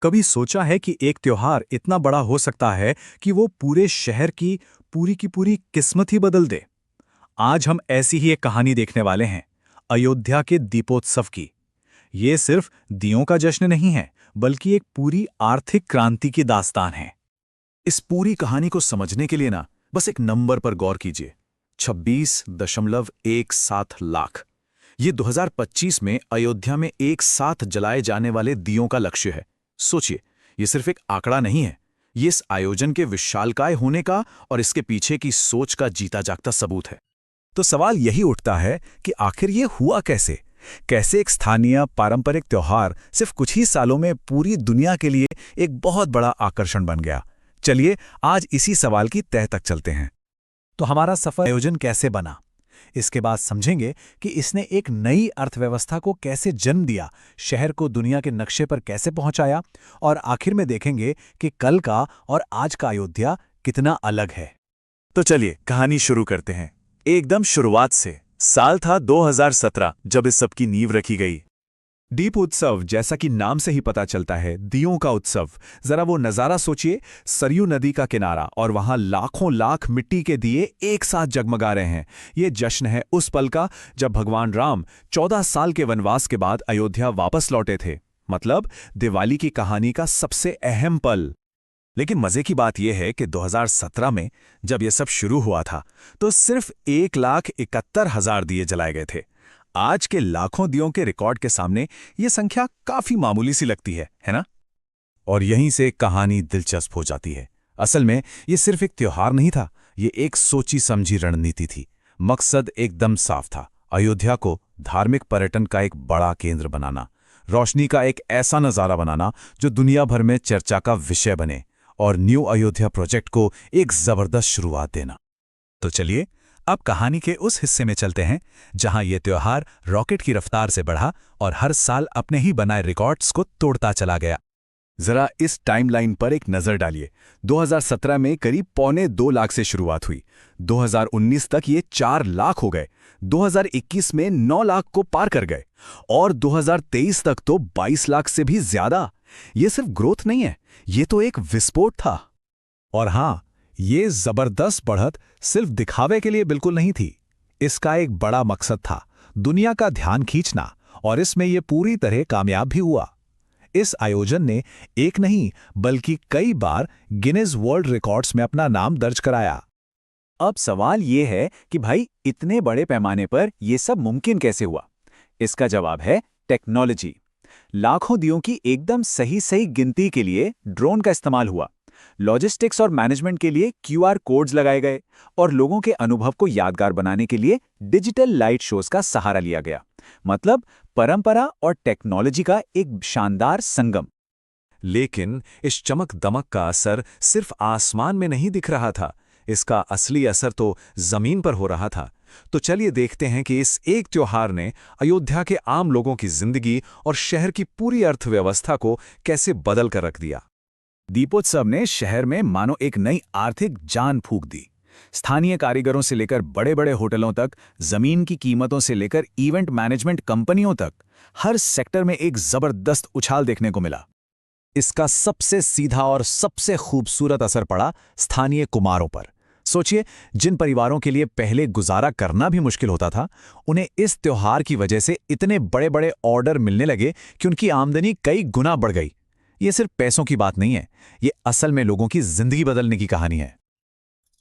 कभी सोचा है कि एक त्योहार इतना बड़ा हो सकता है कि वो पूरे शहर की पूरी किस्मत ही बदल दे। आज हम ऐसी ही एक कहानी देखने वाले हैं, अयोध्या के दीपोत्सव की। ये सिर्फ दियों का जश्न नहीं है, बल्कि एक पूरी आर्थिक क्रांति की दास्तान है। इस पूरी कहानी को समझने के लिए ना बस एक नंबर पर गौर कीजिए। 26.17 लाख। ये 2025 में अयोध्या में एक साथ जलाए जाने वाले दियों का लक्ष्य है। सोचिए, ये सिर्फ एक आंकड़ा नहीं है, ये इस आयोजन के विशालकाय होने का और इसके पीछे की सोच का जीता जागता सबूत है। तो सवाल यही उठता है कि आखिर ये हुआ कैसे? कैसे एक स्थानीय पारंपरिक त्योहार सिर्फ कुछ ही सालों में पूरी दुनिया के लिए एक बहुत बड़ा आकर्षण बन गया? चलिए आज इसी सवाल की तह तक चलते हैं। तो हमारा सफल आयोजन कैसे बना, इसके बाद समझेंगे कि इसने एक नई अर्थव्यवस्था को कैसे जन्म दिया, शहर को दुनिया के नक्शे पर कैसे पहुंचाया, और आखिर में देखेंगे कि कल का और आज का अयोध्या कितना अलग है। तो चलिए कहानी शुरू करते हैं, एकदम शुरुआत से। साल था 2017 जब इस सब की नींव रखी गई। दीप उत्सव, जैसा कि नाम से ही पता चलता है, दियों का उत्सव। जरा वो नज़ारा सोचिए, सरयू नदी का किनारा और वहां लाखों लाख मिट्टी के दिए एक साथ जगमगा रहे हैं। ये जश्न है उस पल का जब भगवान राम 14 साल के वनवास के बाद अयोध्या वापस लौटे थे। मतलब दिवाली की कहानी का सबसे अहम पल। लेकिन मजे की बात यह है कि 2017 में जब यह सब शुरू हुआ था तो सिर्फ 1,71,000 दिए जलाए गए थे। आज के लाखों दियों के रिकॉर्ड के सामने ये संख्या काफी मामूली सी लगती है ना? और यहीं से कहानी दिलचस्प हो जाती है। असल में ये सिर्फ एक त्योहार नहीं था, ये एक सोची समझी रणनीति थी। मकसद एकदम साफ था, अयोध्या को धार्मिक पर्यटन का एक बड़ा केंद्र बनाना, रोशनी का एक ऐसा नज़ारा बनाना जो दुनिया भर में चर्चा का विषय बने, और न्यू अयोध्या प्रोजेक्ट को एक जबरदस्त शुरुआत देना। तो चलिए अब कहानी के उस हिस्से में चलते हैं जहां यह त्योहार रॉकेट की रफ्तार से बढ़ा और हर साल अपने ही बनाए रिकॉर्ड्स को तोड़ता चला गया। जरा इस टाइमलाइन पर एक नजर डालिए। 2017 में करीब 1.25 लाख से शुरुआत हुई, 2019 तक ये 4 लाख हो गए, 2021 में 9 लाख को पार कर गए, और 2023 तक तो 22 लाख से भी ज्यादा। ये सिर्फ ग्रोथ नहीं है, ये तो एक विस्फोट था। और हां, ये जबरदस्त बढ़त सिर्फ दिखावे के लिए बिल्कुल नहीं थी। इसका एक बड़ा मकसद था, दुनिया का ध्यान खींचना, और इसमें यह पूरी तरह कामयाब भी हुआ। इस आयोजन ने एक नहीं बल्कि कई बार गिनीज वर्ल्ड रिकॉर्ड्स में अपना नाम दर्ज कराया। अब सवाल यह है कि भाई इतने बड़े पैमाने पर यह सब मुमकिन कैसे हुआ? इसका जवाब है टेक्नोलॉजी। लाखों दियों की एकदम सही सही गिनती के लिए ड्रोन का इस्तेमाल हुआ, लॉजिस्टिक्स और मैनेजमेंट के लिए क्यूआर कोड्स लगाए गए, और लोगों के अनुभव को यादगार बनाने के लिए डिजिटल लाइट शोज का सहारा लिया गया। मतलब परंपरा और टेक्नोलॉजी का एक शानदार संगम। लेकिन इस चमक दमक का असर सिर्फ आसमान में नहीं दिख रहा था, इसका असली असर तो जमीन पर हो रहा था। तो चलिए देखते हैं कि इस एक त्योहार ने अयोध्या के आम लोगों की जिंदगी और शहर की पूरी अर्थव्यवस्था को कैसे बदल कर रख दिया। दीपोत्सव ने शहर में मानो एक नई आर्थिक जान फूंक दी। स्थानीय कारीगरों से लेकर बड़े बड़े होटलों तक, जमीन की कीमतों से लेकर इवेंट मैनेजमेंट कंपनियों तक, हर सेक्टर में एक जबरदस्त उछाल देखने को मिला। इसका सबसे सीधा और सबसे खूबसूरत असर पड़ा स्थानीय कुमारों पर। सोचिए, जिन परिवारों के लिए पहले गुजारा करना भी मुश्किल होता था, उन्हें इस त्योहार की वजह से इतने बड़े बड़े ऑर्डर मिलने लगे कि उनकी आमदनी कई गुना बढ़ गई। ये सिर्फ पैसों की बात नहीं है, ये असल में लोगों की जिंदगी बदलने की कहानी है।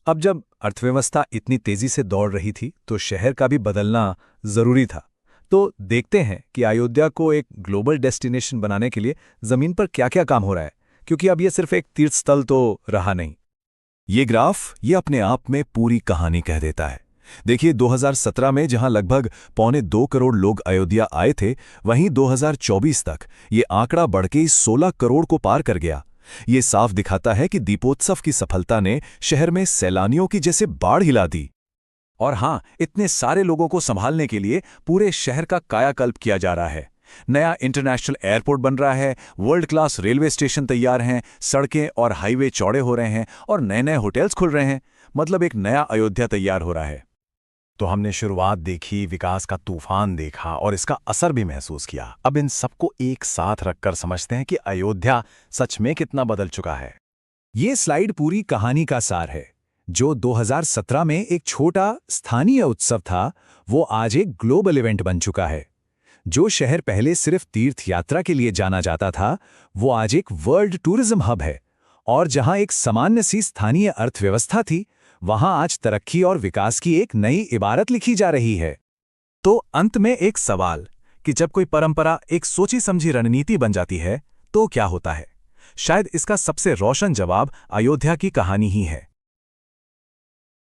अब जब अर्थव्यवस्था इतनी तेजी से दौड़ रही थी तो शहर का भी बदलना जरूरी था। तो देखते हैं कि अयोध्या को एक ग्लोबल डेस्टिनेशन बनाने के लिए जमीन पर क्या क्या काम हो रहा है, क्योंकि अब ये सिर्फ एक तीर्थ स्थल तो रहा नहीं। ये ग्राफ ये अपने आप में पूरी कहानी कह देता है। देखिए, 2017 में जहां लगभग 1.25 करोड़ लोग अयोध्या आए थे, वहीं 2024 तक ये आंकड़ा बढ़ के 16 करोड़ को पार कर गया। ये साफ दिखाता है कि दीपोत्सव की सफलता ने शहर में सैलानियों की जैसे बाढ़ हिला दी। और हां, इतने सारे लोगों को संभालने के लिए पूरे शहर का कायाकल्प किया जा रहा है। नया इंटरनेशनल एयरपोर्ट बन रहा है, वर्ल्ड क्लास रेलवे स्टेशन तैयार हैं, सड़कें और हाईवे चौड़े हो रहे हैं, और नए नए होटल्स खुल रहे हैं। मतलब एक नया अयोध्या तैयार हो रहा है। तो हमने शुरुआत देखी, विकास का तूफान देखा और इसका असर भी महसूस किया। अब इन सबको एक साथ रखकर समझते हैं कि अयोध्या सच में कितना बदल चुका है। ये स्लाइड पूरी कहानी का सार है। जो 2017 में एक छोटा स्थानीय उत्सव था, वो आज एक ग्लोबल इवेंट बन चुका है। जो शहर पहले सिर्फ तीर्थ यात्रा के लिए जाना जाता था, वो आज एक वर्ल्ड टूरिज्म हब है। और जहां एक सामान्य सी स्थानीय अर्थव्यवस्था थी, वहां आज तरक्की और विकास की एक नई इबारत लिखी जा रही है। तो अंत में एक सवाल कि जब कोई परंपरा एक सोची समझी रणनीति बन जाती है तो क्या होता है? शायद इसका सबसे रोशन जवाब अयोध्या की कहानी ही है।